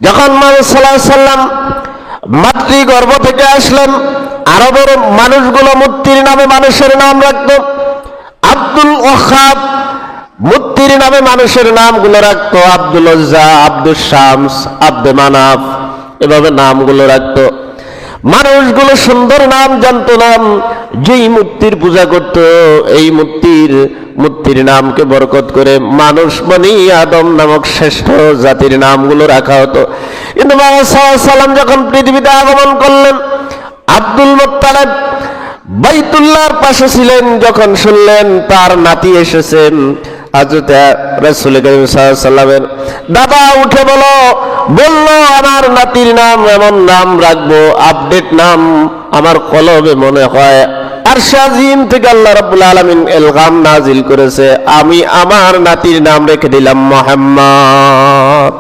যখন মুহাম্মদ সাল্লাল্লাহু আলাইহি সাল্লাম মাতৃগর্ভ থেকে আসলেন, আরবের মানুষগুলো মূর্তির নামে মানুষের নাম রাখত। আব্দুল ওয়াহাব মূর্তির নামে মানুষের নামগুলো রাখত। আব্দুল উজ্জা, আব্দুল শামস, আব্দে মানাফ, এভাবে নামগুলো রাখত। মানুষগুলো সুন্দর নাম জানতো না। যেই মূর্তির পূজা করত, এই মূর্তির নামকে বরকত করে মানুষ বনি আদম নামক শ্রেষ্ঠ জাতির নামগুলো রাখা হতো। কিন্তু মুহাম্মদ সাল্লাল্লাহু আলাইহি সাল্লাম যখন পৃথিবীতে আগমন করলেন, আব্দুল মুত্তালিব বাইতুল্লাহর পাশে ছিলেন। যখন শুনলেন তার নাতি এসেছেন, হযরত রাসূল করিম সাল্লাল্লাহু আলাইহি সাল্লামের দাদা উঠে বলল আমার নাতির নাম এমন নাম রাখবো, আপডেট নাম আমার কলবে মনে হয় আরশে আজিম থেকে আল্লাহ রাব্বুল আলামিন ইলহাম নাজিল করেছে, আমি আমার নাতির নাম রেখে দিলাম মুহাম্মদ।